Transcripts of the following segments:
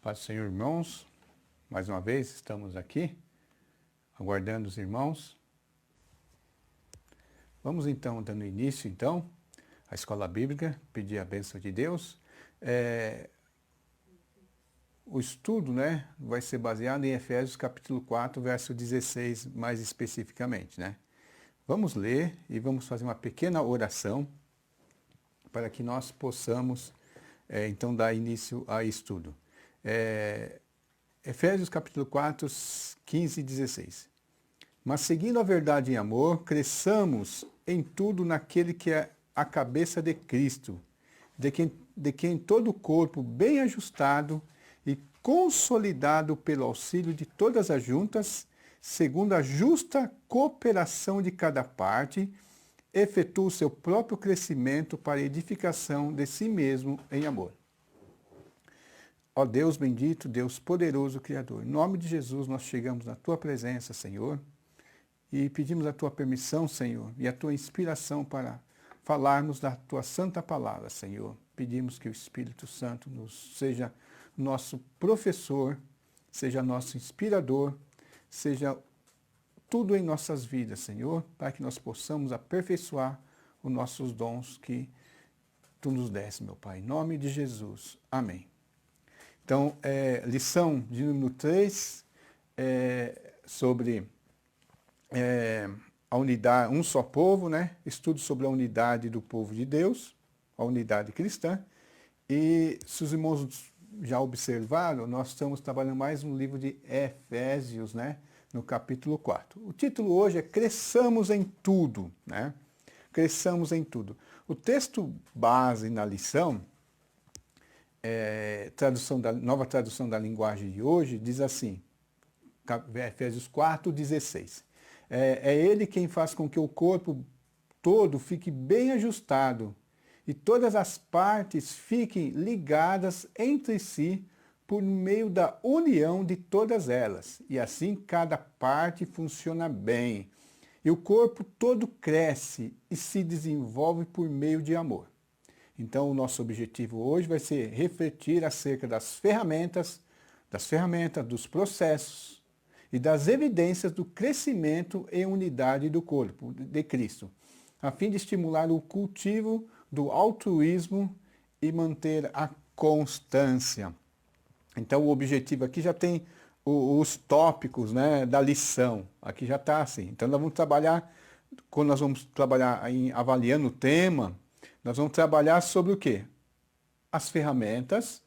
Paz do Senhor, irmãos. Mais uma vez estamos aqui, aguardando os irmãos. Vamos então, dando início à escola bíblica, pedir a bênção de Deus. O estudo, vai ser baseado em Efésios capítulo 4, verso 16, mais especificamente, Vamos ler e vamos fazer uma pequena oração para que nós possamos, então, dar início ao estudo. Efésios capítulo 4, 15 e 16. Mas seguindo a verdade em amor, cresçamos em tudo naquele que é a cabeça de Cristo, de quem todo o corpo bem ajustado e consolidado pelo auxílio de todas as juntas, segundo a justa cooperação de cada parte, efetua o seu próprio crescimento para a edificação de si mesmo em amor. Ó Deus bendito, Deus poderoso, Criador, em nome de Jesus nós chegamos na Tua presença, Senhor, e pedimos a Tua permissão, Senhor, e a Tua inspiração para falarmos da Tua santa palavra, Senhor. Pedimos que o Espírito Santo seja nosso professor, seja nosso inspirador, seja tudo em nossas vidas, Senhor, para que nós possamos aperfeiçoar os nossos dons que Tu nos deste, meu Pai. Em nome de Jesus. Amém. Então, lição de número 3, sobre a unidade, um só povo, Estudo sobre a unidade do povo de Deus, a unidade cristã. E se os irmãos já observaram, nós estamos trabalhando mais no livro de Efésios, no capítulo 4. O título hoje é Cresçamos em Tudo, Cresçamos em Tudo. O texto base na lição, nova tradução da linguagem de hoje, diz assim, Efésios 4, 16. É Ele quem faz com que o corpo todo fique bem ajustado e todas as partes fiquem ligadas entre si por meio da união de todas elas. E assim cada parte funciona bem. E o corpo todo cresce e se desenvolve por meio de amor. Então o nosso objetivo hoje vai ser refletir acerca das ferramentas, dos processos e das evidências do crescimento e unidade do corpo de Cristo, a fim de estimular o cultivo do altruísmo e manter a constância. Então o objetivo aqui já tem os tópicos, da lição. Aqui já está assim. Então nós vamos trabalhar, quando nós vamos trabalhar avaliando o tema, nós vamos trabalhar sobre o quê? As ferramentas,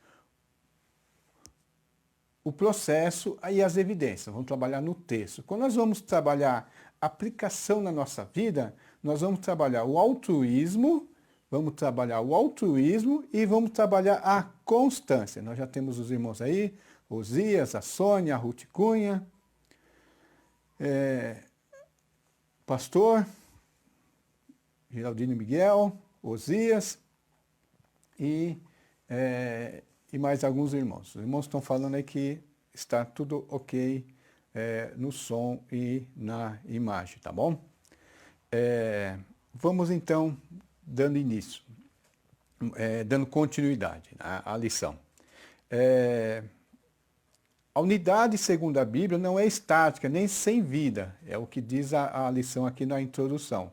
o processo e as evidências. Vamos trabalhar no texto. Quando nós vamos trabalhar aplicação na nossa vida, nós vamos trabalhar o altruísmo e vamos trabalhar a constância. Nós já temos os irmãos aí, Osias, a Sônia, a Ruth Cunha, Pastor, Geraldino Miguel, Osias e mais alguns irmãos. Os irmãos estão falando aí que está tudo ok no som e na imagem, tá bom? Vamos então dando início, dando continuidade à lição. A unidade, segundo a Bíblia, não é estática, nem sem vida. É o que diz a lição aqui na introdução.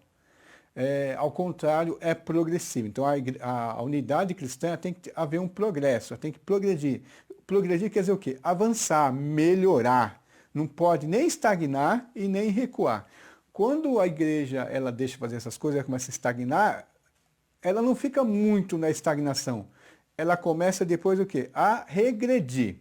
Ao contrário, é progressivo. Então, a unidade cristã tem que haver um progresso, tem que progredir. Progredir quer dizer o quê? Avançar, melhorar. Não pode nem estagnar e nem recuar. Quando a igreja ela deixa de fazer essas coisas, ela começa a estagnar, ela não fica muito na estagnação. Ela começa depois o quê? A regredir.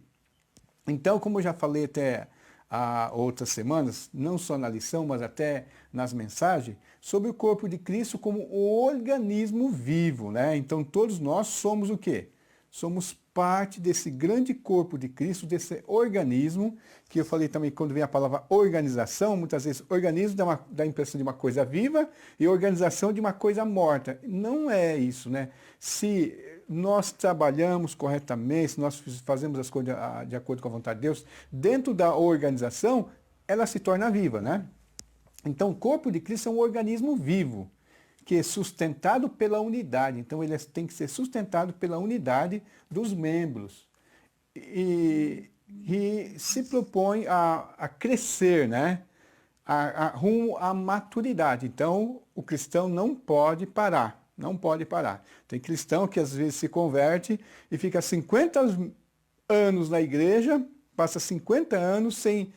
Então, como eu já falei até há outras semanas, não só na lição, mas até nas mensagens, sobre o corpo de Cristo como um organismo vivo, Então, todos nós somos o quê? Somos parte desse grande corpo de Cristo, desse organismo, que eu falei também quando vem a palavra organização, muitas vezes organismo dá a impressão de uma coisa viva e organização de uma coisa morta. Não é isso, Se nós trabalhamos corretamente, se nós fazemos as coisas de acordo com a vontade de Deus, dentro da organização, ela se torna viva, Então, o corpo de Cristo é um organismo vivo, que é sustentado pela unidade. Então, ele tem que ser sustentado pela unidade dos membros. e se propõe a crescer, né? Rumo à maturidade. Então, o cristão não pode parar, não pode parar. Tem cristão que às vezes se converte e fica 50 anos na igreja, passa 50 anos sem...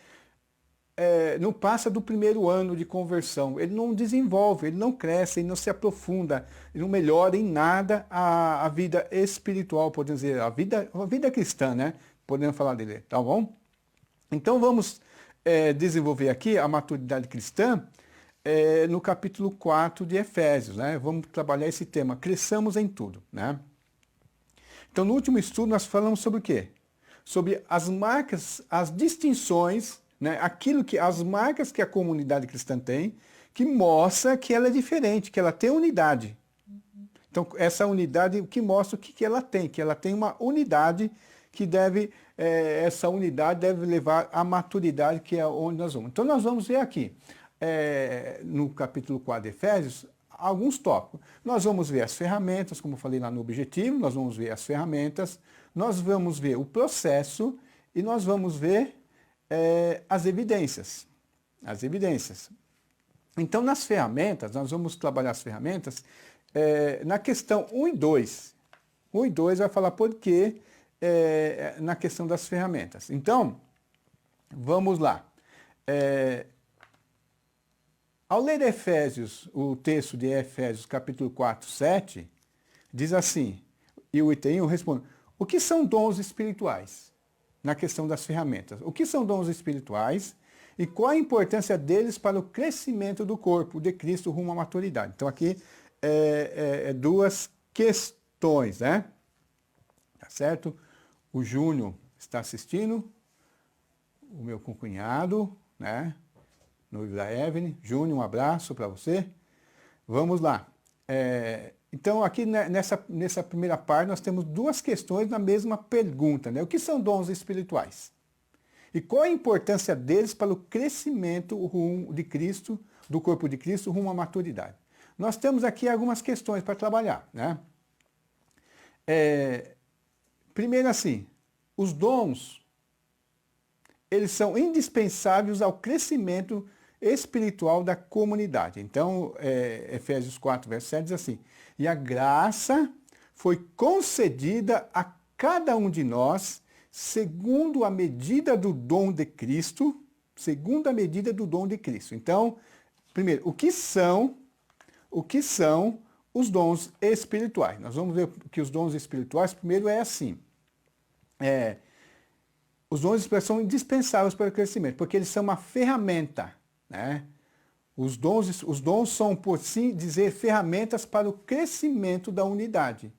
não passa do primeiro ano de conversão. Ele não desenvolve, ele não cresce, ele não se aprofunda, ele não melhora em nada a vida espiritual, podemos dizer, a vida cristã, né? Podemos falar dele, tá bom? Então vamos desenvolver aqui a maturidade cristã no capítulo 4 de Efésios, né? Vamos trabalhar esse tema, cresçamos em tudo, né? Então no último estudo nós falamos sobre o quê? Sobre as marcas, as distinções, né? As marcas que a comunidade cristã tem, que mostra que ela é diferente, que ela tem unidade. Então essa unidade que mostra o que ela tem, que ela tem uma unidade que essa unidade deve levar à maturidade, que é onde nós vamos. Então nós vamos ver aqui, no capítulo 4 de Efésios, alguns tópicos. Nós vamos ver as ferramentas, como eu falei lá no objetivo, nós vamos ver as ferramentas, nós vamos ver o processo e nós vamos ver as evidências. As evidências. Então nas ferramentas, nós vamos trabalhar as ferramentas na questão 1 e 2. 1 e 2 vai falar por quê, na questão das ferramentas. Então, vamos lá. Ao ler Efésios, o texto de Efésios, capítulo 4, 7, diz assim, e o item 1 responde, o que são dons espirituais? Na questão das ferramentas. O que são dons espirituais e qual a importância deles para o crescimento do corpo de Cristo rumo à maturidade? Então aqui duas questões, né? Tá certo? O Júnior está assistindo, o meu concunhado, né? Noivo da Evelyn. Júnior, um abraço para você. Vamos lá. Então, aqui nessa primeira parte, nós temos duas questões na mesma pergunta, né? O que são dons espirituais? E qual a importância deles para o crescimento rumo de Cristo, do corpo de Cristo, rumo à maturidade? Nós temos aqui algumas questões para trabalhar, né? Primeiro assim, os dons, eles são indispensáveis ao crescimento espiritual da comunidade. Então, Efésios 4, verso 7 diz assim, e a graça foi concedida a cada um de nós, segundo a medida do dom de Cristo, segundo a medida do dom de Cristo. Então, primeiro, o que são os dons espirituais? Nós vamos ver que os dons espirituais, primeiro assim, os dons espirituais são indispensáveis para o crescimento, porque eles são uma ferramenta, né? Os dons são, por assim dizer, ferramentas para o crescimento da unidade.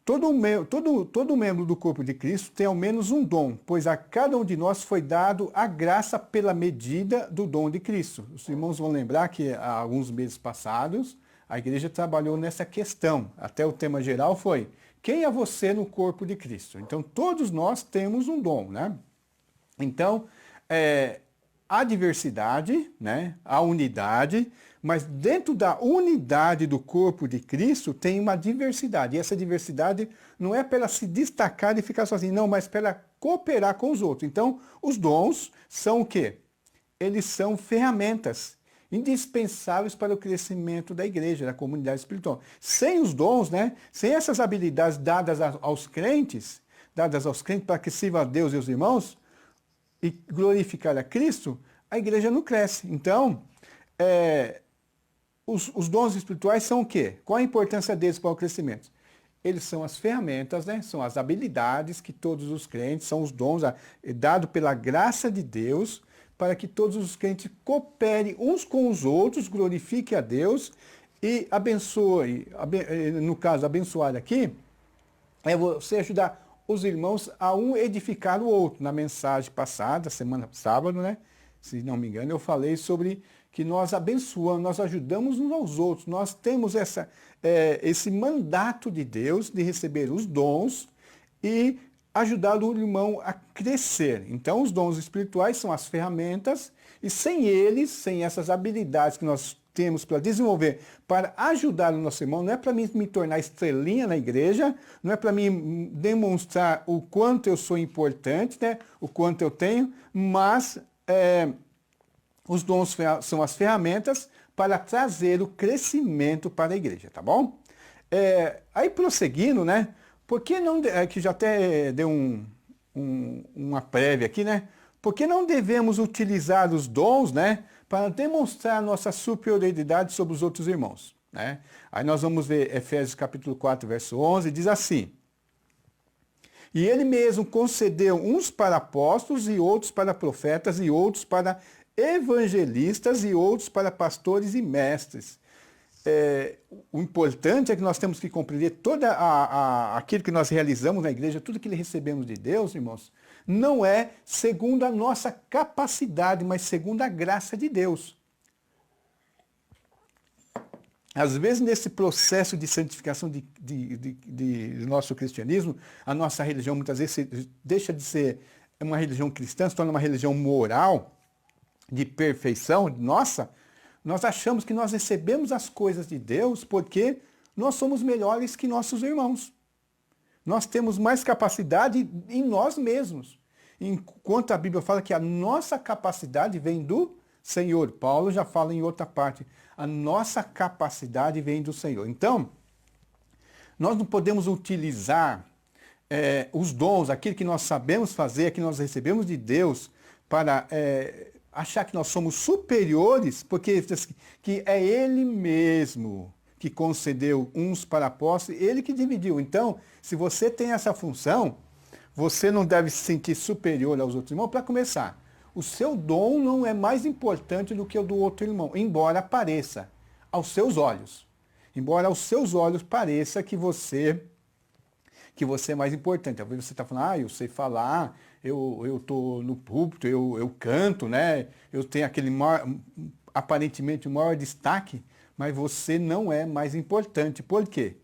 Todo membro do corpo de Cristo tem ao menos um dom, pois a cada um de nós foi dado a graça pela medida do dom de Cristo. Os irmãos vão lembrar que há alguns meses passados, a igreja trabalhou nessa questão. Até o tema geral foi, quem é você no corpo de Cristo? Então, todos nós temos um dom, né? Então, a diversidade, né? A unidade, mas dentro da unidade do corpo de Cristo tem uma diversidade. E essa diversidade não é para ela se destacar e ficar sozinha, não, mas para ela cooperar com os outros. Então, os dons são o quê? Eles são ferramentas indispensáveis para o crescimento da igreja, da comunidade espiritual. Sem os dons, né? Sem essas habilidades dadas aos crentes para que sirva a Deus e os irmãos, e glorificar a Cristo, a igreja não cresce. Então, os dons espirituais são o quê? Qual a importância deles para o crescimento? Eles são as ferramentas, né? São as habilidades que todos os crentes, são os dons dados pela graça de Deus, para que todos os crentes cooperem uns com os outros, glorifiquem a Deus e abençoe. No caso, abençoar aqui, é você ajudar os irmãos a um edificar o outro. Na mensagem passada, sábado, né? Se não me engano, eu falei sobre que nós abençoamos, nós ajudamos uns aos outros. Nós temos esse mandato de Deus de receber os dons e ajudar o irmão a crescer. Então, os dons espirituais são as ferramentas e sem eles, sem essas habilidades que nós temos para desenvolver, para ajudar o nosso irmão, não é para mim me tornar estrelinha na igreja, não é para mim demonstrar o quanto eu sou importante, né? O quanto eu tenho, mas os dons são as ferramentas para trazer o crescimento para a igreja, tá bom? Aí prosseguindo, né? Por que não, que já até deu uma prévia aqui, né? Por que não devemos utilizar os dons, né, para demonstrar nossa superioridade sobre os outros irmãos, né? Aí nós vamos ver Efésios capítulo 4, verso 11, diz assim: E ele mesmo concedeu uns para apóstolos, e outros para profetas, e outros para evangelistas, e outros para pastores e mestres. O importante é que nós temos que compreender aquilo que nós realizamos na igreja, tudo que recebemos de Deus, irmãos, não é segundo a nossa capacidade, mas segundo a graça de Deus. Às vezes, nesse processo de santificação do nosso cristianismo, a nossa religião muitas vezes deixa de ser uma religião cristã, se torna uma religião moral, de perfeição, nossa. Nós achamos que nós recebemos as coisas de Deus porque nós somos melhores que nossos irmãos. Nós temos mais capacidade em nós mesmos. Enquanto a Bíblia fala que a nossa capacidade vem do Senhor. Paulo já fala em outra parte. A nossa capacidade vem do Senhor. Então, nós não podemos utilizar os dons, aquilo que nós sabemos fazer, que nós recebemos de Deus, para achar que nós somos superiores, porque que é Ele mesmo que concedeu uns para apóstolos, Ele que dividiu. Então, se você tem essa função, você não deve se sentir superior aos outros irmãos. Para começar, o seu dom não é mais importante do que o do outro irmão, embora pareça aos seus olhos. Embora aos seus olhos pareça que você é mais importante. Talvez você está falando, eu sei falar, eu estou no púlpito, eu canto, né? Eu tenho aquele aparentemente o maior destaque, mas você não é mais importante. Por quê?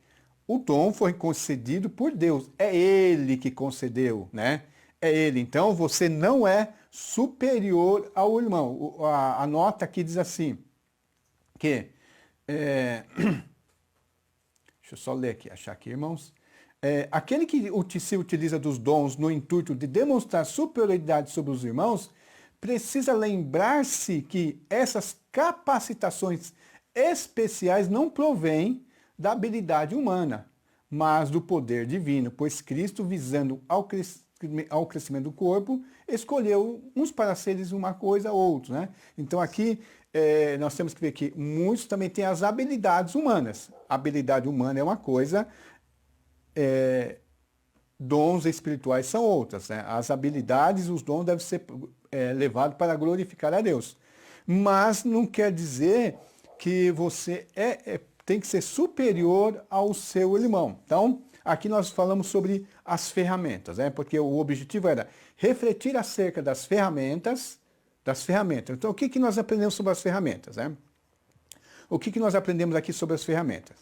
O dom foi concedido por Deus. É Ele que concedeu, né? É Ele. Então, você não é superior ao irmão. A nota aqui diz assim, que... deixa eu só ler aqui, achar aqui, irmãos. Aquele que se utiliza dos dons no intuito de demonstrar superioridade sobre os irmãos, precisa lembrar-se que essas capacitações especiais não provêm da habilidade humana, mas do poder divino, pois Cristo, visando ao crescimento do corpo, escolheu uns para seres uma coisa, outros, né? Então aqui nós temos que ver que muitos também têm as habilidades humanas. A habilidade humana é uma coisa, dons espirituais são outras, né? As habilidades, os dons devem ser levados para glorificar a Deus. Mas não quer dizer que você tem que ser superior ao seu irmão. Então, aqui nós falamos sobre as ferramentas, né? Porque o objetivo era refletir acerca das ferramentas. Então, o que nós aprendemos sobre as ferramentas, né? O que nós aprendemos aqui sobre as ferramentas?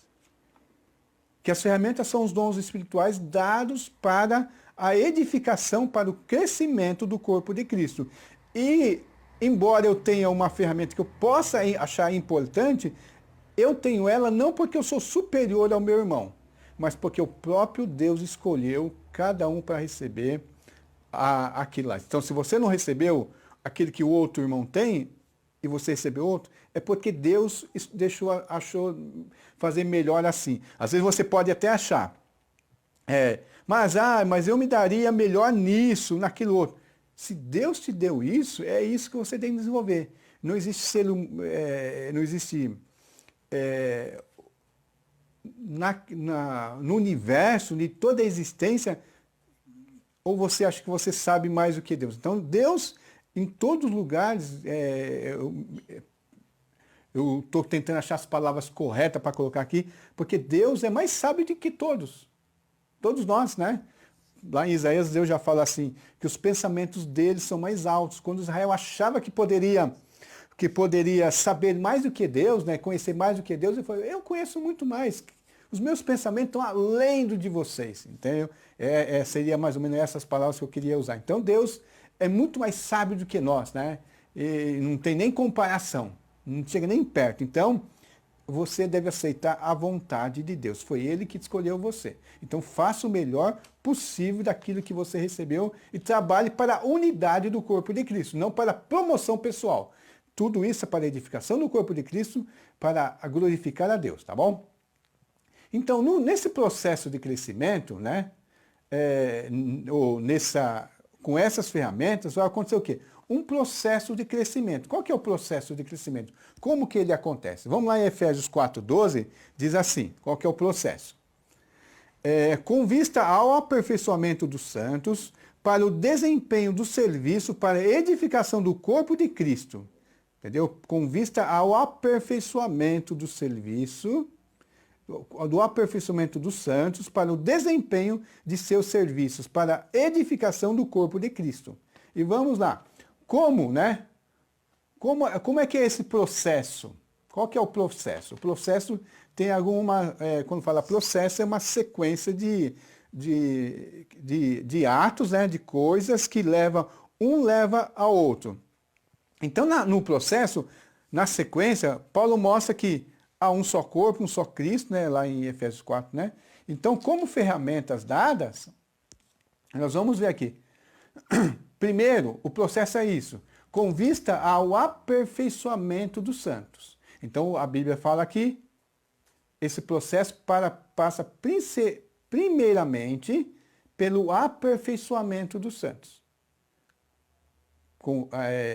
Que as ferramentas são os dons espirituais dados para a edificação, para o crescimento do corpo de Cristo. E, embora eu tenha uma ferramenta que eu possa achar importante, eu tenho ela não porque eu sou superior ao meu irmão, mas porque o próprio Deus escolheu cada um para receber aquilo lá. Então, se você não recebeu aquilo que o outro irmão tem, e você recebeu outro, é porque Deus achou fazer melhor assim. Às vezes você pode até achar, mas eu me daria melhor nisso, naquilo outro. Se Deus te deu isso, é isso que você tem que desenvolver. Não existe no universo, de toda a existência, ou você acha que você sabe mais do que Deus. Então, Deus, em todos os lugares, eu estou tentando achar as palavras corretas para colocar aqui, porque Deus é mais sábio do que todos. Todos nós, né? Lá em Isaías, Deus já fala assim, que os pensamentos deles são mais altos. Quando Israel achava que poderia saber mais do que Deus, né? Conhecer mais do que Deus, ele falou, eu conheço muito mais. Os meus pensamentos estão além do de vocês. Entendeu? Seria mais ou menos essas palavras que eu queria usar. Então, Deus é muito mais sábio do que nós, né? E não tem nem comparação. não chega nem perto. Então, você deve aceitar a vontade de Deus. Foi Ele que escolheu você. Então, faça o melhor possível daquilo que você recebeu e trabalhe para a unidade do corpo de Cristo, não para a promoção pessoal. Tudo isso é para a edificação do corpo de Cristo, para glorificar a Deus, tá bom? Então, nesse processo de crescimento, né, com essas ferramentas, vai acontecer o quê? Um processo de crescimento. Qual que é o processo de crescimento? Como que ele acontece? Vamos lá em Efésios 4:12, diz assim, qual que é o processo? Com vista ao aperfeiçoamento dos santos, para o desempenho do serviço, para a edificação do corpo de Cristo. Entendeu? Com vista ao aperfeiçoamento do serviço, do aperfeiçoamento dos santos, para o desempenho de seus serviços, para a edificação do corpo de Cristo. E vamos lá. Como, né? Como é que é esse processo? Qual que é o processo? O processo tem quando fala processo, é uma sequência de atos, né? De coisas que um leva ao outro. Então, no processo, na sequência, Paulo mostra que há um só corpo, um só Cristo, né? Lá em Efésios 4, né? Então, como ferramentas dadas, nós vamos ver aqui. Primeiro, o processo é isso, com vista ao aperfeiçoamento dos santos. Então, a Bíblia fala que esse processo passa primeiramente pelo aperfeiçoamento dos santos. Com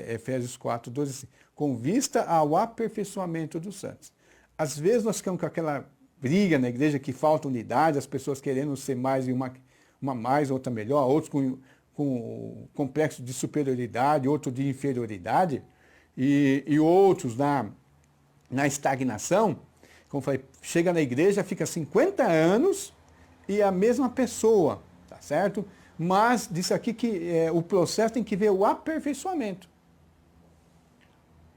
Efésios 4:12, assim, com vista ao aperfeiçoamento dos santos. Às vezes nós ficamos com aquela briga na igreja que falta unidade, as pessoas querendo ser mais e uma mais, outra melhor, outros com complexo de superioridade, outro de inferioridade, e outros na estagnação. Como eu falei, chega na igreja, fica 50 anos e a mesma pessoa, tá certo? Mas disse aqui que o processo tem que ver o aperfeiçoamento.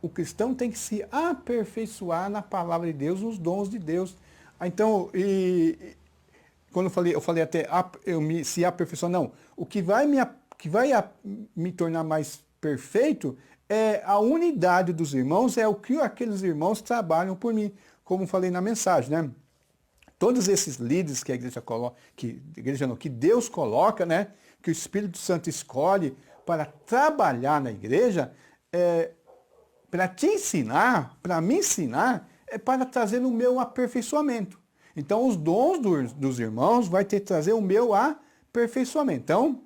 O cristão tem que se aperfeiçoar na palavra de Deus, nos dons de Deus. Então, quando eu falei até se aperfeiçoar, não. O que vai me tornar mais perfeito é a unidade dos irmãos, é o que aqueles irmãos trabalham por mim, como falei na mensagem, né? Todos esses líderes que a igreja coloca, que Deus coloca, né? Que o Espírito Santo escolhe para trabalhar na igreja, para te ensinar, para me ensinar, é para trazer o meu aperfeiçoamento. Então, os dons dos irmãos vai ter que trazer o meu aperfeiçoamento. Então,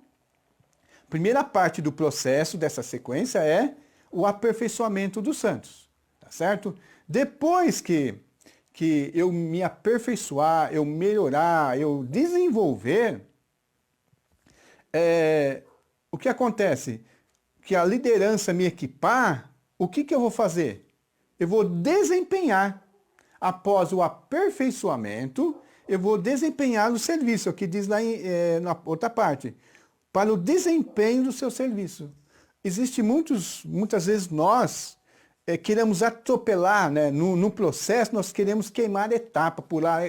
primeira parte do processo dessa sequência é o aperfeiçoamento dos santos, tá certo? Depois que eu me aperfeiçoar, eu melhorar, eu desenvolver, o que acontece? Que a liderança me equipar, o que eu vou fazer? Eu vou desempenhar. Após o aperfeiçoamento, eu vou desempenhar o serviço, é o que diz lá na outra parte, para o desempenho do seu serviço. Existe muitas vezes nós queremos atropelar, né? No processo nós queremos queimar etapas,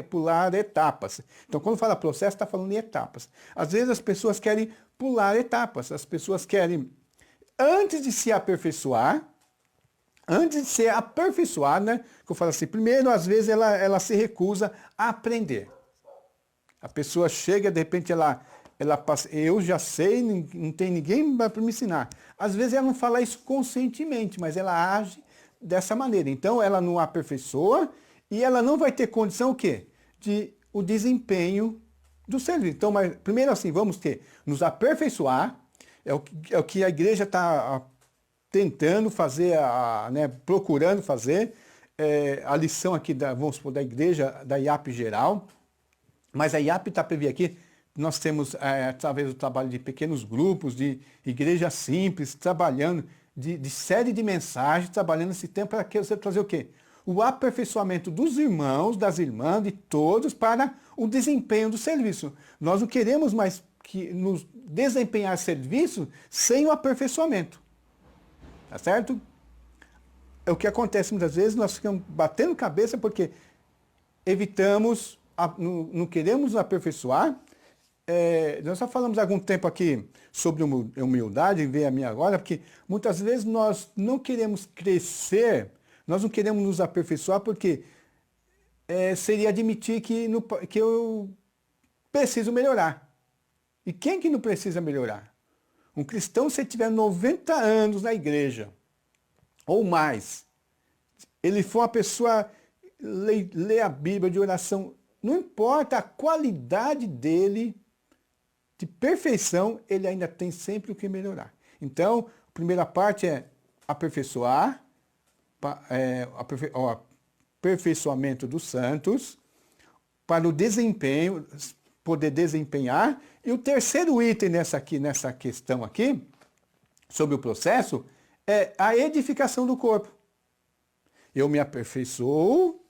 pular etapas. Então quando fala processo, está falando de etapas. Às vezes as pessoas querem pular etapas, as pessoas querem, antes de se aperfeiçoar, antes de ser aperfeiçoada, né? Que eu falo assim, primeiro, às vezes, ela se recusa a aprender. A pessoa chega, de repente, ela passa, eu já sei, não tem ninguém para me ensinar. Às vezes ela não fala isso conscientemente, mas ela age dessa maneira. Então, ela não aperfeiçoa e ela não vai ter condição o quê? O desempenho do serviço. Então, mas, primeiro assim, vamos nos aperfeiçoar, é o que a igreja está tentando fazer, né, procurando fazer, a lição aqui, vamos supor, da igreja, da IAP geral, mas a IAP está prevista aqui, nós temos, através do trabalho de pequenos grupos, de igreja simples, trabalhando, de série de mensagens, trabalhando esse tempo para você trazer o quê? O aperfeiçoamento dos irmãos, das irmãs, de todos, para o desempenho do serviço. Nós não queremos mais nos desempenhar serviço sem o aperfeiçoamento. Tá certo? É o que acontece muitas vezes, nós ficamos batendo cabeça porque evitamos, não queremos nos aperfeiçoar. Nós já falamos há algum tempo aqui sobre humildade, veio a mim agora, porque muitas vezes nós não queremos crescer Nós não queremos nos aperfeiçoar porque seria admitir que eu preciso melhorar. E quem que não precisa melhorar? Um cristão, se ele tiver 90 anos na igreja, ou mais, ele for uma pessoa, lê a Bíblia de oração, não importa a qualidade dele, de perfeição, ele ainda tem sempre o que melhorar. Então, a primeira parte é aperfeiçoar, o aperfeiçoamento dos santos, para o desempenho, poder desempenhar. E o terceiro item nessa questão aqui, sobre o processo, é a edificação do corpo. Eu me aperfeiçoo,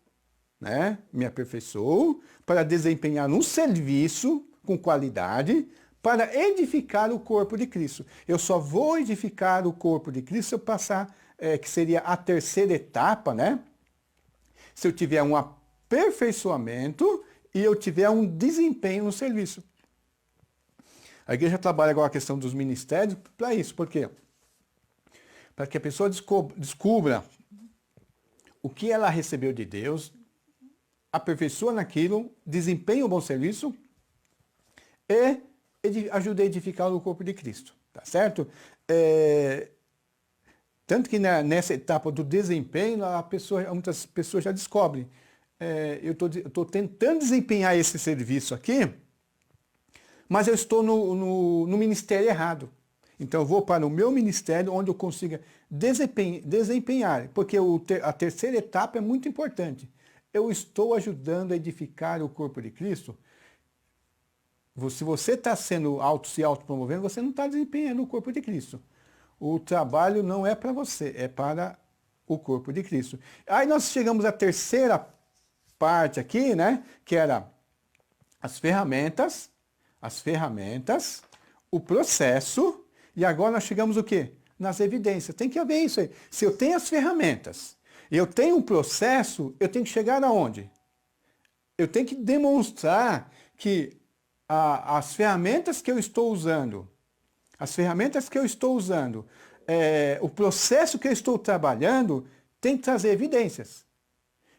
né? Me aperfeiçoo para desempenhar um serviço com qualidade para edificar o corpo de Cristo. Eu só vou edificar o corpo de Cristo se eu passar, que seria a terceira etapa, né? Se eu tiver um aperfeiçoamento e eu tiver um desempenho no serviço. A igreja trabalha agora a questão dos ministérios para isso. Por quê? Para que a pessoa descubra o que ela recebeu de Deus, aperfeiçoa naquilo, desempenha um bom serviço e ajuda a edificar o corpo de Cristo. Tá certo? Tanto que nessa etapa do desempenho, muitas pessoas já descobrem. Eu estou tentando desempenhar esse serviço aqui, mas eu estou no ministério errado. Então eu vou para o meu ministério onde eu consiga desempenhar, porque a terceira etapa é muito importante. Eu estou ajudando a edificar o corpo de Cristo. Se você está se autopromovendo, você não está desempenhando o corpo de Cristo. O trabalho não é para você, é para o corpo de Cristo. Aí nós chegamos à terceira parte aqui, né? Que era as ferramentas, o processo, e agora nós chegamos o quê? Nas evidências. Tem que haver isso aí. Se eu tenho as ferramentas e eu tenho um processo, eu tenho que chegar aonde? Eu tenho que demonstrar que as ferramentas que eu estou usando, o processo que eu estou trabalhando, tem que trazer evidências.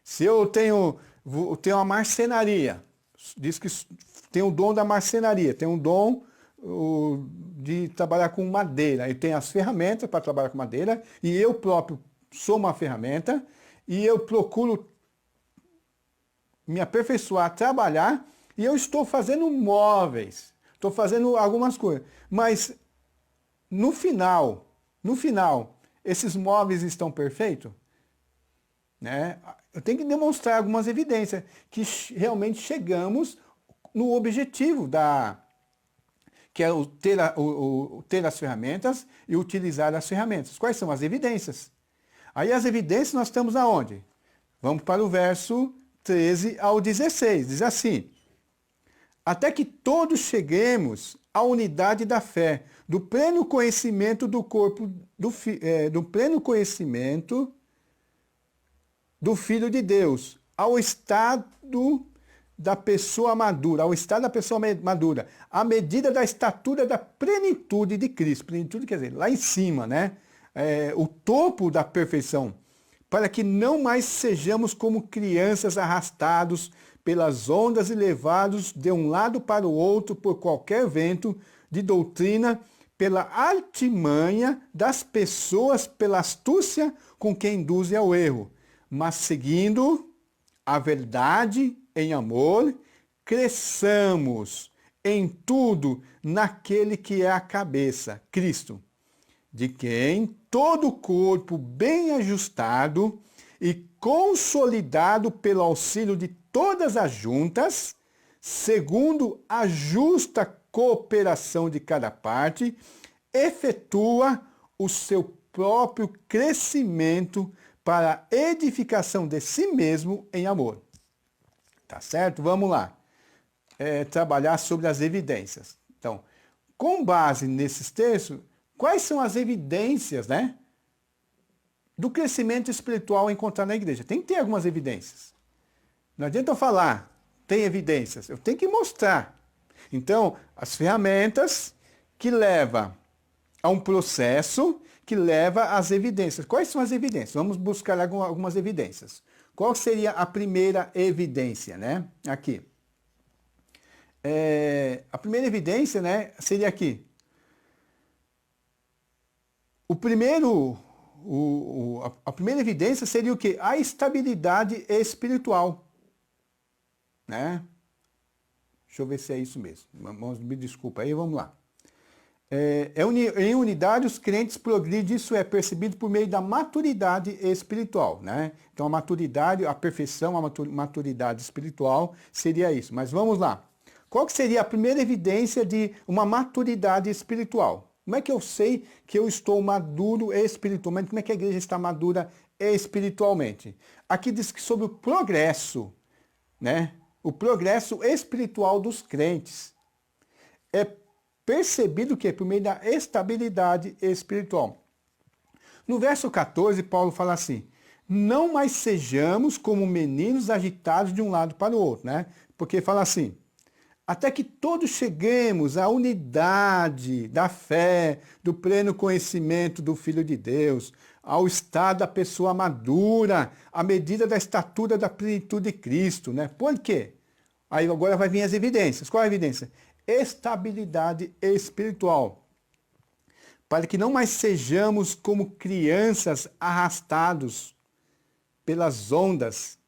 Se eu tenho uma marcenaria, diz que tem o dom da marcenaria, tem um dom de trabalhar com madeira, e tem as ferramentas para trabalhar com madeira, e eu próprio sou uma ferramenta, e eu procuro me aperfeiçoar, trabalhar, e eu estou fazendo móveis, estou fazendo algumas coisas, mas no final, esses móveis estão perfeitos? Né? Eu tenho que demonstrar algumas evidências que realmente chegamos no objetivo que é ter as ferramentas e utilizar as ferramentas. Quais são as evidências? Aí as evidências nós estamos aonde? Vamos para o verso 13 ao 16. Diz assim: até que todos cheguemos à unidade da fé, do pleno conhecimento do corpo, do pleno conhecimento do Filho de Deus, ao estado da pessoa madura, à medida da estatura da plenitude de Cristo. Plenitude quer dizer, lá em cima, né? O topo da perfeição, para que não mais sejamos como crianças arrastados pelas ondas e levados de um lado para o outro por qualquer vento de doutrina, pela artimanha das pessoas, pela astúcia com que induzem ao erro, mas seguindo a verdade em amor, cresçamos em tudo naquele que é a cabeça, Cristo, de quem todo o corpo bem ajustado e consolidado pelo auxílio de todas as juntas, segundo a justa cooperação de cada parte, efetua o seu próprio crescimento para a edificação de si mesmo em amor. Tá certo? Vamos lá. Trabalhar sobre as evidências. Então, com base nesses textos, quais são as evidências, né, do crescimento espiritual encontrado na igreja? Tem que ter algumas evidências. Não adianta eu falar, tem evidências. Eu tenho que mostrar. Então, as ferramentas que levam a um processo que leva às evidências. Quais são as evidências? Vamos buscar algumas evidências. Qual seria a primeira evidência, né? Aqui. A primeira evidência, né, seria aqui. A primeira evidência seria o quê? A estabilidade espiritual, né? Deixa eu ver se é isso mesmo. Me desculpa aí, vamos lá. Em unidade, os crentes progridem, isso é percebido por meio da maturidade espiritual, né? Então, a maturidade, a perfeição, a maturidade espiritual seria isso. Mas vamos lá. Qual que seria a primeira evidência de uma maturidade espiritual? Como é que eu sei que eu estou maduro espiritualmente? Como é que a igreja está madura espiritualmente? Aqui diz que sobre o progresso, né? O progresso espiritual dos crentes é percebido que por meio da estabilidade espiritual. No verso 14, Paulo fala assim: não mais sejamos como meninos agitados de um lado para o outro, né? Porque fala assim: até que todos cheguemos à unidade da fé, do pleno conhecimento do Filho de Deus, ao estado da pessoa madura, à medida da estatura da plenitude de Cristo, né? Por quê? Aí agora vai vir as evidências. Qual é a evidência? Estabilidade espiritual. Para que não mais sejamos como crianças arrastados pelas ondas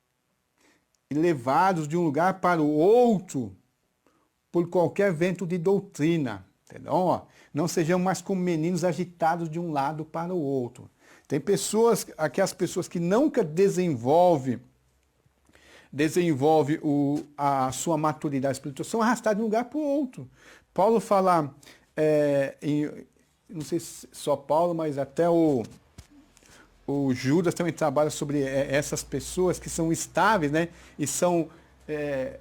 e levados de um lugar para o outro por qualquer vento de doutrina. Entendeu? Não sejamos mais como meninos agitados de um lado para o outro. Tem pessoas, aquelas pessoas que nunca desenvolvem a sua maturidade espiritual, são arrastados de um lugar para o outro. Paulo fala, não sei se só Paulo, mas até o Judas também trabalha sobre essas pessoas que são estáveis, né? E são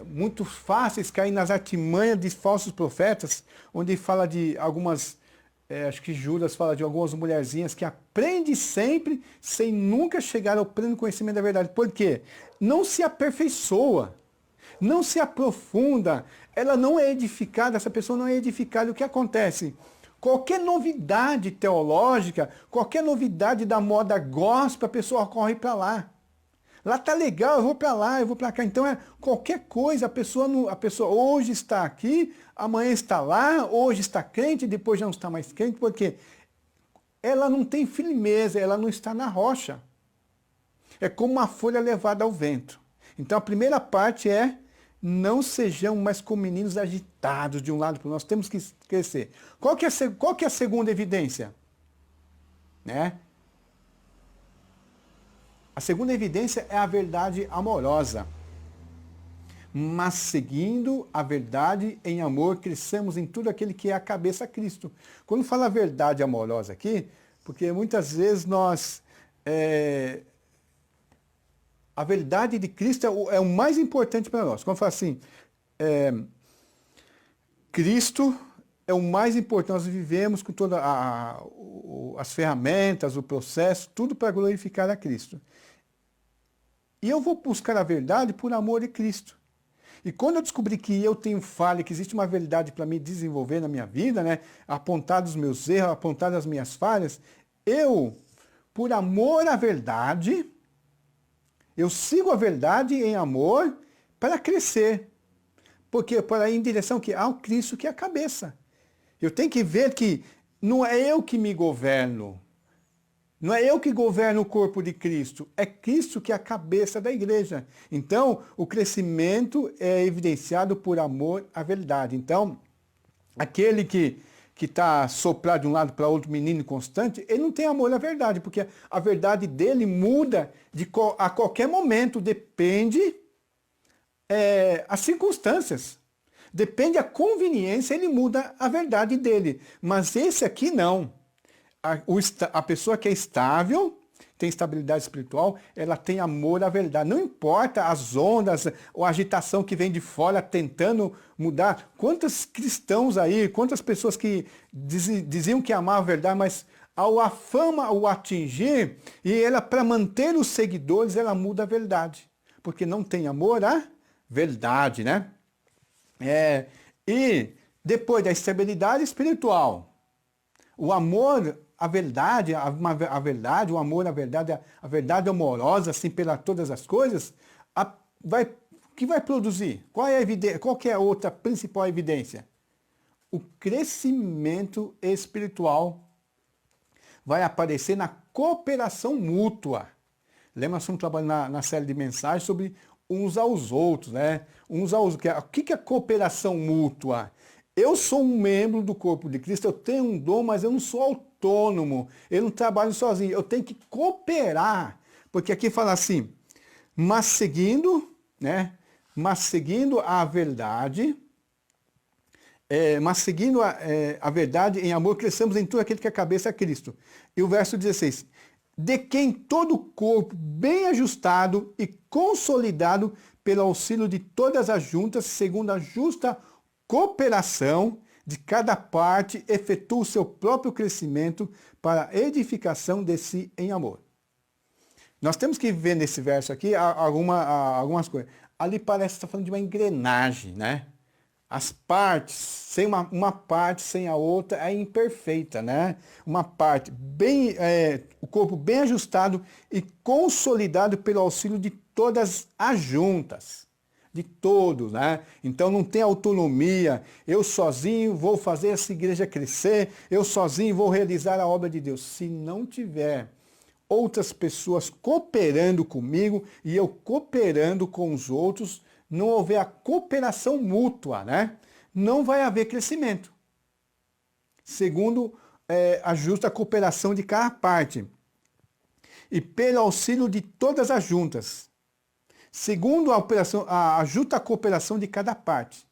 muito fáceis cair nas artimanhas de falsos profetas, onde fala de algumas, acho que Judas fala de algumas mulherzinhas que aprendem sempre sem nunca chegar ao pleno conhecimento da verdade. Por quê? Não se aperfeiçoa, não se aprofunda, ela não é edificada, essa pessoa não é edificada. O que acontece? Qualquer novidade teológica, qualquer novidade da moda gospel, a pessoa corre para lá. Lá tá legal, eu vou para lá, eu vou para cá. Então qualquer coisa, a pessoa hoje está aqui, amanhã está lá, hoje está crente, depois já não está mais crente, porque ela não tem firmeza, ela não está na rocha. É como uma folha levada ao vento. Então a primeira parte é: não sejamos mais como meninos agitados de um lado para o outro. Nós temos que crescer. Qual que é a segunda evidência? Né? A segunda evidência é a verdade amorosa. Mas seguindo a verdade em amor, crescemos em tudo aquele que é a cabeça Cristo. Quando fala verdade amorosa aqui, porque muitas vezes a verdade de Cristo é o mais importante para nós. Quando fala assim, Cristo é o mais importante. Nós vivemos com todas as ferramentas, o processo, tudo para glorificar a Cristo. E eu vou buscar a verdade por amor de Cristo. E quando eu descobri que eu tenho falha, que existe uma verdade para me desenvolver na minha vida, né, apontar os meus erros, apontar as minhas falhas, eu, por amor à verdade, eu sigo a verdade em amor para crescer. Porque para ir em direção ao Cristo, que é a cabeça. Eu tenho que ver que não é eu que me governo. Não é eu que governo o corpo de Cristo. É Cristo que é a cabeça da igreja. Então, o crescimento é evidenciado por amor à verdade. Então, aquele que está soprado de um lado para outro, menino constante, ele não tem amor à verdade, porque a verdade dele muda a qualquer momento, depende as circunstâncias. Depende a conveniência, ele muda a verdade dele. Mas esse aqui não. A pessoa que é estável, tem estabilidade espiritual, ela tem amor à verdade. Não importa as ondas ou a agitação que vem de fora tentando mudar. Quantos cristãos aí, quantas pessoas que diziam que amavam a verdade, mas a fama o atingir, e ela, para manter os seguidores, ela muda a verdade. Porque não tem amor à verdade, né? E depois da estabilidade espiritual, o amor a verdade, a verdade, o amor à verdade, a verdade amorosa, assim, pela todas as coisas, o que vai produzir? Qual que é a outra principal evidência? O crescimento espiritual vai aparecer na cooperação mútua. Lembra, nós estamos trabalhando na série de mensagens sobre uns aos outros, né? O que é cooperação mútua? Eu sou um membro do corpo de Cristo, eu tenho um dom, mas eu não sou autônomo, eu não trabalho sozinho, eu tenho que cooperar. Porque aqui fala assim, mas seguindo, né? Mas seguindo a verdade, a verdade em amor, cresçamos em tudo aquilo que é a cabeça é Cristo. E o verso 16, de quem todo o corpo bem ajustado e consolidado pelo auxílio de todas as juntas, segundo a justa cooperação de cada parte, efetua o seu próprio crescimento para a edificação de si em amor. Nós temos que ver nesse verso aqui algumas coisas. Ali parece que está falando de uma engrenagem, né? As partes, sem uma parte sem a outra é imperfeita, né? Uma parte o corpo bem ajustado e consolidado pelo auxílio de todas as juntas, de todos, né? Então não tem autonomia, eu sozinho vou fazer essa igreja crescer, eu sozinho vou realizar a obra de Deus. Se não tiver outras pessoas cooperando comigo e eu cooperando com os outros, não houver a cooperação mútua, né? Não vai haver crescimento. Segundo a justa cooperação de cada parte. E pelo auxílio de todas as juntas. Segundo a justa cooperação de cada parte.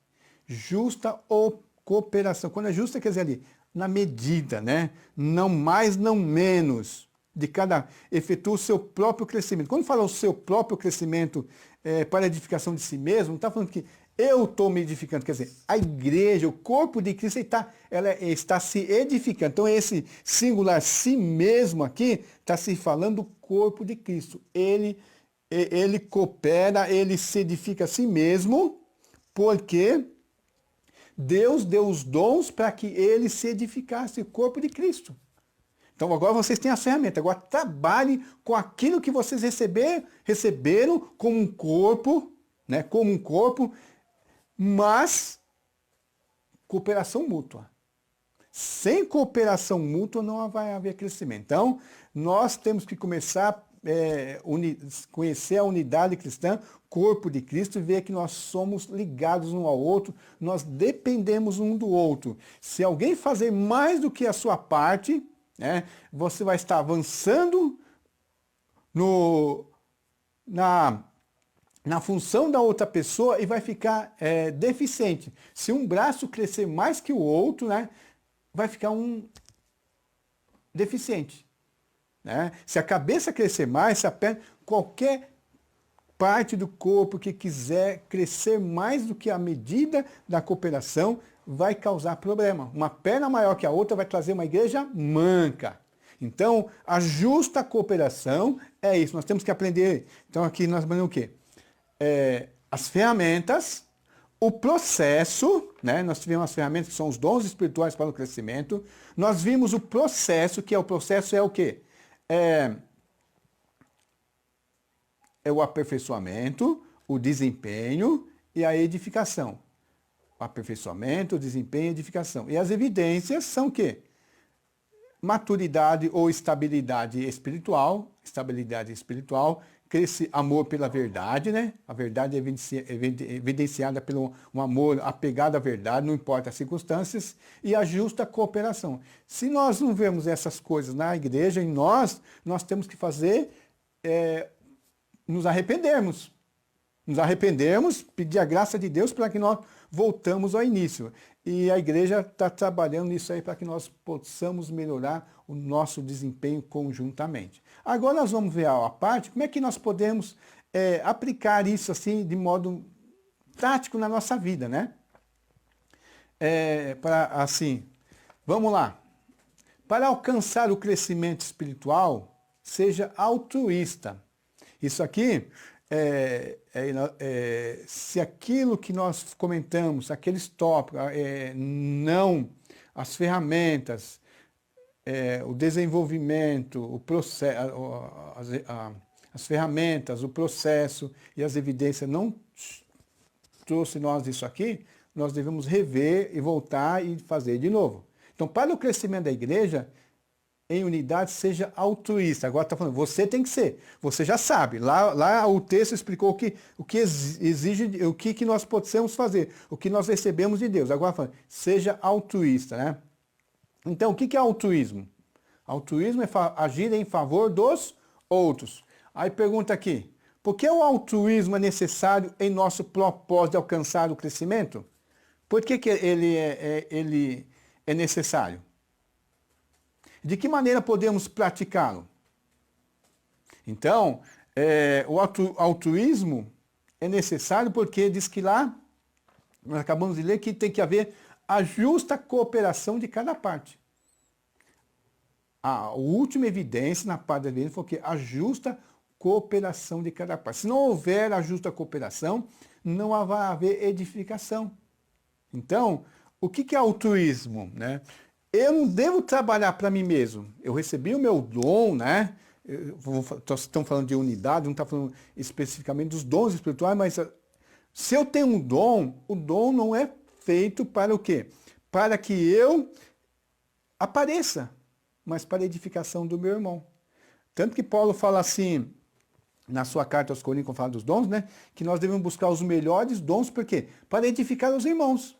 Justa ou cooperação. Quando é justa, quer dizer ali, na medida, né? Não mais, não menos. De cada efetua o seu próprio crescimento. Quando fala o seu próprio crescimento para a edificação de si mesmo, não está falando que eu estou me edificando, quer dizer, a igreja, o corpo de Cristo ela está se edificando. Então esse singular si mesmo aqui está se falando do corpo de Cristo. Ele coopera, ele se edifica a si mesmo, porque Deus deu os dons para que ele se edificasse, o corpo de Cristo. Então agora vocês têm a ferramenta, agora trabalhem com aquilo que vocês receberam como um corpo, né? Como um corpo, mas cooperação mútua. Sem cooperação mútua não vai haver crescimento. Então, nós temos que começar a conhecer a unidade cristã, corpo de Cristo, e ver que nós somos ligados um ao outro, nós dependemos um do outro. Se alguém fazer mais do que a sua parte, né, você vai estar avançando na função da outra pessoa e vai ficar deficiente. Se um braço crescer mais que o outro, né, vai ficar um deficiente. Né? Se a cabeça crescer mais, se a perna, qualquer parte do corpo que quiser crescer mais do que a medida da cooperação, vai causar problema. Uma perna maior que a outra vai trazer uma igreja manca. Então, a justa cooperação é isso. Nós temos que aprender. Então, aqui nós aprendemos o quê? As ferramentas, o processo, né? Nós tivemos as ferramentas que são os dons espirituais para o crescimento. Nós vimos o processo, que é o quê? É o aperfeiçoamento, o desempenho e a edificação. Aperfeiçoamento, desempenho e edificação. E as evidências são o quê? Maturidade ou estabilidade espiritual, amor pela verdade, né? A verdade é evidenciada pelo um amor apegado à verdade, não importa as circunstâncias, e a justa cooperação. Se nós não vemos essas coisas na igreja, em nós temos que fazer, nos arrependermos, pedir a graça de Deus para que nós voltamos ao início. E a igreja está trabalhando nisso aí para que nós possamos melhorar o nosso desempenho conjuntamente. Agora nós vamos ver a parte, como é que nós podemos aplicar isso assim de modo prático na nossa vida, né? Vamos lá. Para alcançar o crescimento espiritual, seja altruísta. Isso aqui se aquilo que nós comentamos, aqueles tópicos, as ferramentas, o desenvolvimento, o processo, as ferramentas, o processo e as evidências não trouxe nós isso aqui, nós devemos rever e voltar e fazer de novo. Então, para o crescimento da igreja, em unidade, seja altruísta. Agora está falando, você tem que ser. Você já sabe. Lá o texto explicou o que exige, o que nós podemos fazer, o que nós recebemos de Deus. Agora falando, seja altruísta, né? Então, o que é altruísmo? Altruísmo é agir em favor dos outros. Aí pergunta aqui, por que o altruísmo é necessário em nosso propósito de alcançar o crescimento? Por que ele é necessário? De que maneira podemos praticá-lo? Então, o altruísmo é necessário porque diz que lá, nós acabamos de ler que tem que haver a justa cooperação de cada parte. A última evidência na parte da evidência foi que a justa cooperação de cada parte. Se não houver a justa cooperação, não vai haver edificação. Então, o que é altruísmo, né? Eu não devo trabalhar para mim mesmo. Eu recebi o meu dom, né? Estamos falando de unidade, não está falando especificamente dos dons espirituais, mas se eu tenho um dom, o dom não é feito para o quê? Para que eu apareça, mas para a edificação do meu irmão. Tanto que Paulo fala assim, na sua carta aos Coríntios, quando fala dos dons, né? Que nós devemos buscar os melhores dons, por quê? Para edificar os irmãos.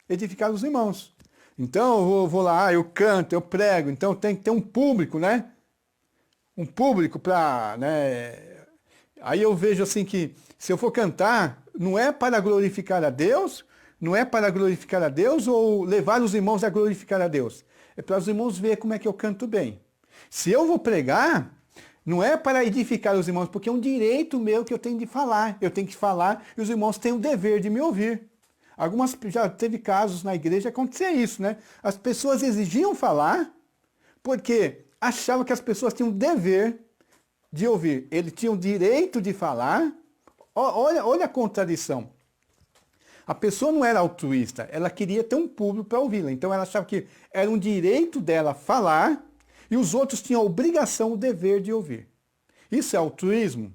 Edificar os irmãos. Então, eu vou lá, eu canto, eu prego, então tem que ter um público, né? Um público para, né? Aí eu vejo assim que, se eu for cantar, não é para glorificar a Deus, não é para glorificar a Deus ou levar os irmãos a glorificar a Deus. É para os irmãos verem como é que eu canto bem. Se eu vou pregar, não é para edificar os irmãos, porque é um direito meu que eu tenho de falar. Eu tenho que falar e os irmãos têm o dever de me ouvir. Já teve casos na igreja que acontecia isso, né? As pessoas exigiam falar porque achavam que as pessoas tinham o dever de ouvir. Ele tinha o direito de falar. Olha a contradição. A pessoa não era altruísta, ela queria ter um público para ouvi-la. Então ela achava que era um direito dela falar e os outros tinham a obrigação, o dever de ouvir. Isso é altruísmo?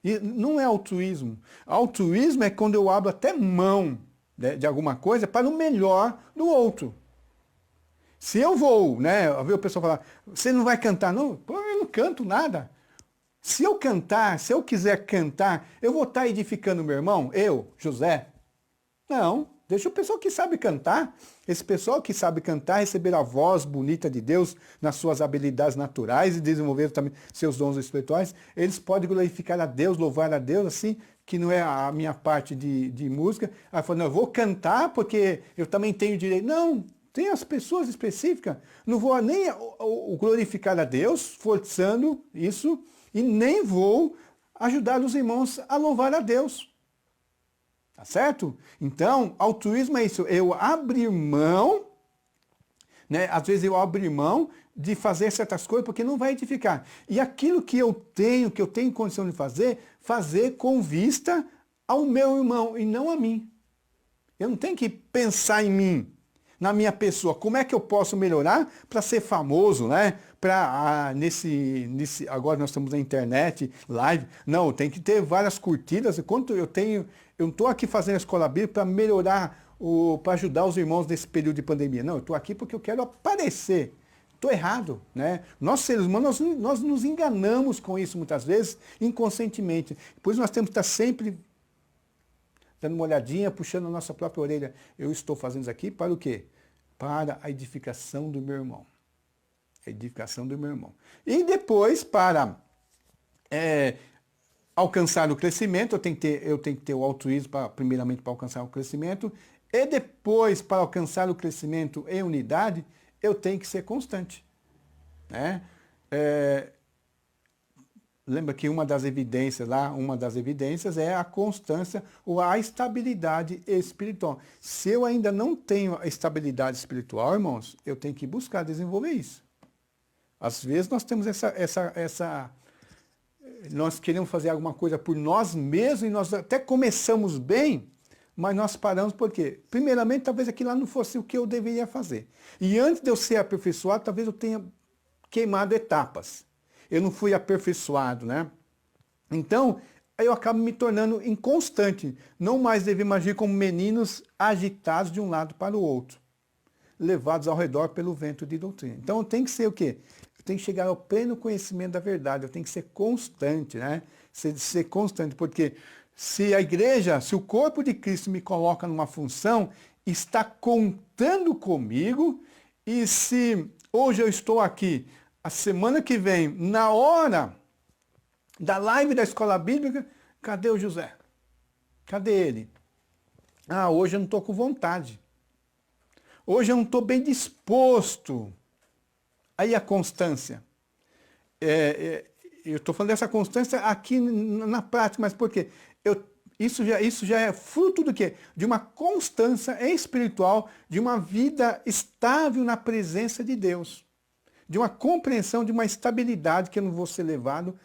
E não é altruísmo. Altruísmo é quando eu abro até mão de alguma coisa para o melhor do outro. Se eu vou, né, ver o pessoal falar, você não vai cantar? Não, pô, eu não canto nada. Se eu cantar, se eu quiser cantar, eu vou estar edificando meu irmão? Eu, José? Não, deixa o pessoal que sabe cantar. Esse pessoal que sabe cantar, receber a voz bonita de Deus nas suas habilidades naturais e desenvolver também seus dons espirituais, eles podem glorificar a Deus, louvar a Deus, assim, que não é a minha parte de música. Aí fala, não, eu vou cantar porque eu também tenho direito. Não, tem as pessoas específicas. Não vou nem glorificar a Deus, forçando isso, e nem vou ajudar os irmãos a louvar a Deus. Tá certo? Então, altruísmo é isso. Eu abrir mão, né? Às vezes eu abrir mão de fazer certas coisas porque não vai edificar. E aquilo que eu tenho condição de fazer, fazer com vista ao meu irmão e não a mim. Eu não tenho que pensar em mim, na minha pessoa. Como é que eu posso melhorar para ser famoso, né? Agora nós estamos na internet, live. Não, tem que ter várias curtidas. Enquanto eu não estou aqui fazendo a escola bíblica para melhorar, para ajudar os irmãos nesse período de pandemia. Não, eu estou aqui porque eu quero aparecer. Estou errado, né? Nós seres humanos, nós nos enganamos com isso muitas vezes, inconscientemente. Por isso nós temos que estar sempre dando uma olhadinha, puxando a nossa própria orelha. Eu estou fazendo isso aqui para o quê? Para a edificação do meu irmão. A edificação do meu irmão. E depois, para alcançar o crescimento, eu tenho que ter o altruísmo, primeiramente para alcançar o crescimento, e depois, para alcançar o crescimento em unidade, eu tenho que ser constante. Né? Lembra que uma das evidências é a constância ou a estabilidade espiritual. Se eu ainda não tenho a estabilidade espiritual, irmãos, eu tenho que buscar desenvolver isso. Às vezes nós temos nós queremos fazer alguma coisa por nós mesmos e nós até começamos bem, mas nós paramos por quê? Primeiramente, talvez aquilo lá não fosse o que eu deveria fazer. E antes de eu ser aperfeiçoado, talvez eu tenha queimado etapas. Eu não fui aperfeiçoado, né? Então, aí eu acabo me tornando inconstante. Não mais devemos agir como meninos agitados de um lado para o outro, levados ao redor pelo vento de doutrina. Então, tem que ser o quê? Eu tenho que chegar ao pleno conhecimento da verdade. Eu tenho que ser constante, né? Ser constante, porque se a igreja, se o corpo de Cristo me coloca numa função, está contando comigo, e se hoje eu estou aqui, a semana que vem, na hora da live da escola bíblica, cadê o José? Cadê ele? Ah, hoje eu não estou com vontade. Hoje eu não estou bem disposto. Aí a constância. Eu estou falando dessa constância aqui na prática, mas por quê? Isso já é fruto do quê? De uma constância espiritual, de uma vida estável na presença de Deus. De uma compreensão, de uma estabilidade que eu não vou ser levado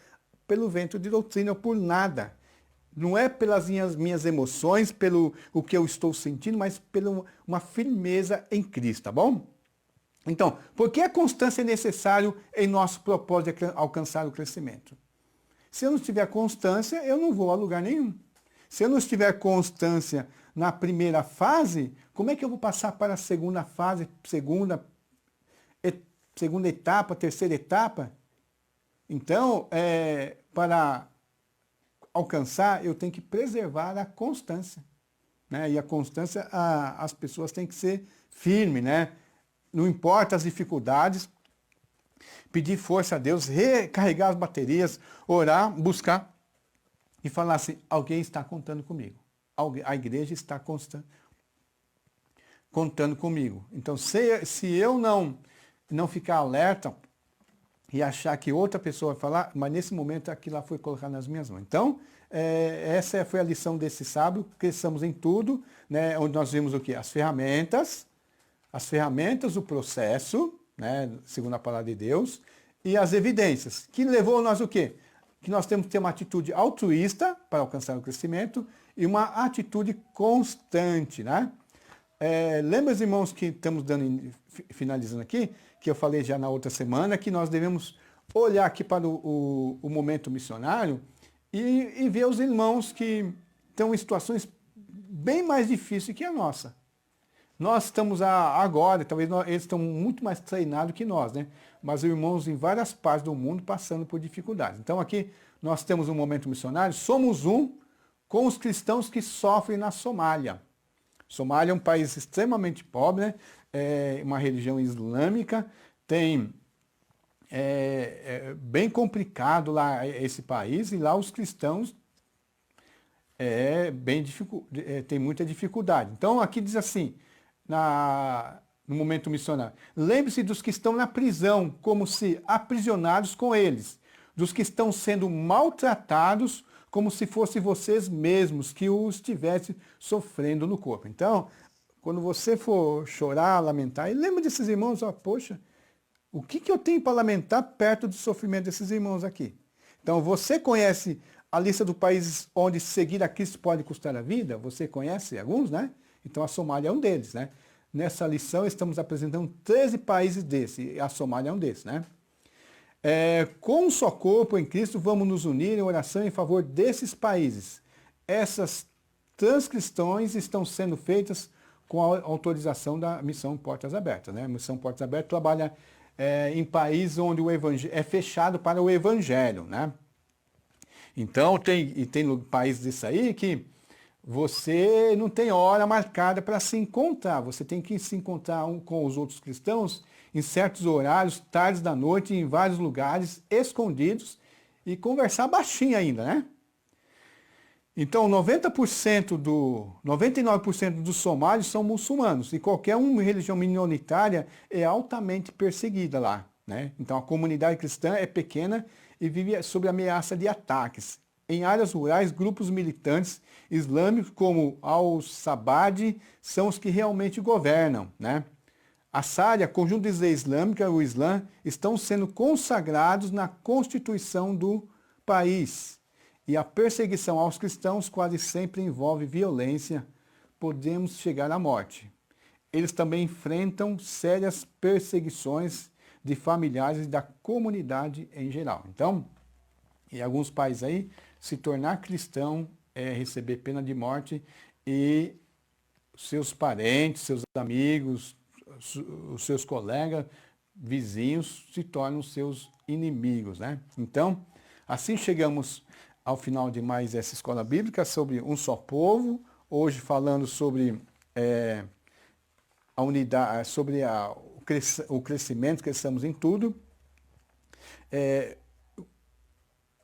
pelo vento de doutrina, por nada. Não é pelas minhas emoções, pelo o que eu estou sentindo, mas pela uma firmeza em Cristo, tá bom? Então, por que a constância é necessário em nosso propósito de alcançar o crescimento? Se eu não tiver constância, eu não vou a lugar nenhum. Se eu não tiver constância na primeira fase, como é que eu vou passar para a segunda fase, segunda etapa, terceira etapa? Então, para alcançar, eu tenho que preservar a constância, né? E a constância, as pessoas têm que ser firmes, né? Não importa as dificuldades, pedir força a Deus, recarregar as baterias, orar, buscar e falar assim, alguém está contando comigo. A igreja está contando comigo. Então, se eu não ficar alerta e achar que outra pessoa vai falar, mas nesse momento aquilo lá foi colocado nas minhas mãos. Então, essa foi a lição desse sábado, cresçamos em tudo, né, onde nós vimos o quê? As ferramentas, o processo, né, segundo a palavra de Deus, e as evidências, que levou a nós o quê? Que nós temos que ter uma atitude altruísta para alcançar o crescimento e uma atitude constante, né? Lembra, irmãos, que estamos finalizando aqui, que eu falei já na outra semana, que nós devemos olhar aqui para o momento missionário e ver os irmãos que estão em situações bem mais difíceis que a nossa. Nós estamos agora, talvez eles estão muito mais treinados que nós, né? Mas os irmãos em várias partes do mundo passando por dificuldades. Então aqui nós temos um momento missionário, somos com os cristãos que sofrem na Somália. Somália é um país extremamente pobre, né? Uma religião islâmica, bem complicado lá esse país, e lá os cristãos tem muita dificuldade. Então aqui diz assim, no momento missionário, lembre-se dos que estão na prisão, como se aprisionados com eles, dos que estão sendo maltratados, como se fossem vocês mesmos que os estivessem sofrendo no corpo. Então, quando você for chorar, lamentar, e lembra desses irmãos, poxa, o que eu tenho para lamentar perto do sofrimento desses irmãos aqui? Então, você conhece a lista dos países onde seguir a Cristo pode custar a vida? Você conhece alguns, né? Então, a Somália é um deles, né? Nessa lição, estamos apresentando 13 países desses, e a Somália é um desses, né? Com um só corpo em Cristo, vamos nos unir em oração em favor desses países. Essas transcrições estão sendo feitas com a autorização da Missão Portas Abertas, né? A Missão Portas Abertas trabalha em países onde o evangelho é fechado para o evangelho, né? Então, tem países disso aí que você não tem hora marcada para se encontrar. Você tem que se encontrar com os outros cristãos em certos horários, tardes da noite, em vários lugares, escondidos, e conversar baixinho ainda, né? Então, 99% dos somálios são muçulmanos, e qualquer uma religião minoritária é altamente perseguida lá, né? Então, a comunidade cristã é pequena e vive sob ameaça de ataques. Em áreas rurais, grupos militantes islâmicos como Al-Sabad são os que realmente governam, né? A Sária, conjunto de lei islâmica, o Islã, estão sendo consagrados na Constituição do país. E a perseguição aos cristãos quase sempre envolve violência podemos chegar à morte. Eles também enfrentam sérias perseguições de familiares e da comunidade em geral. Então, em alguns países aí, se tornar cristão é receber pena de morte e seus parentes, seus amigos, os seus colegas, vizinhos se tornam seus inimigos, né? Então, assim chegamos ao final de mais essa escola bíblica sobre um só povo, hoje falando sobre a unidade, sobre o crescimento, cresçamos em tudo.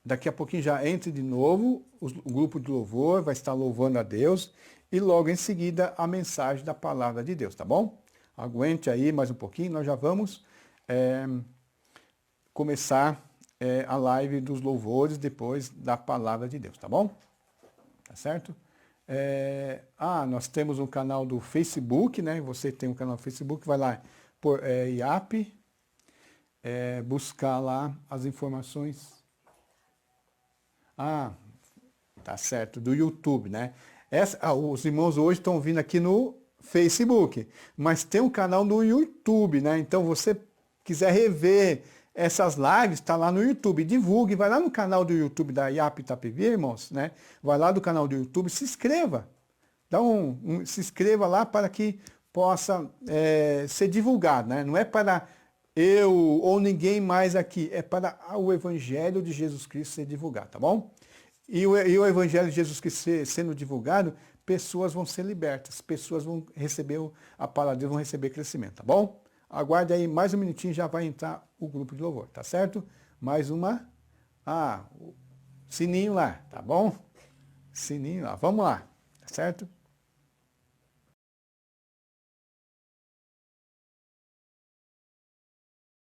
Daqui a pouquinho já entre de novo o grupo de louvor, vai estar louvando a Deus e logo em seguida a mensagem da palavra de Deus, tá bom? Aguente aí mais um pouquinho, nós já vamos começar a live dos louvores depois da palavra de Deus, tá bom? Tá certo? Nós temos um canal do Facebook, né? Você tem um canal do Facebook, vai lá por IAP, buscar lá as informações. Tá certo, do YouTube, né? Os irmãos hoje estão vindo aqui no Facebook, mas tem um canal no YouTube, né? Então, você quiser rever essas lives, está lá no YouTube. Divulgue, vai lá no canal do YouTube da IAP Itapevi, irmãos, né? Vai lá do canal do YouTube, se inscreva. Se inscreva lá para que possa ser divulgado, né? Não é para eu ou ninguém mais aqui, é para o Evangelho de Jesus Cristo ser divulgado, tá bom? E o Evangelho de Jesus Cristo sendo divulgado, pessoas vão ser libertas, pessoas vão receber a palavra de Deus, vão receber crescimento, tá bom? Aguarde aí mais um minutinho, já vai entrar o grupo de louvor, tá certo? Mais uma. O sininho lá, tá bom? Sininho lá, vamos lá, tá certo?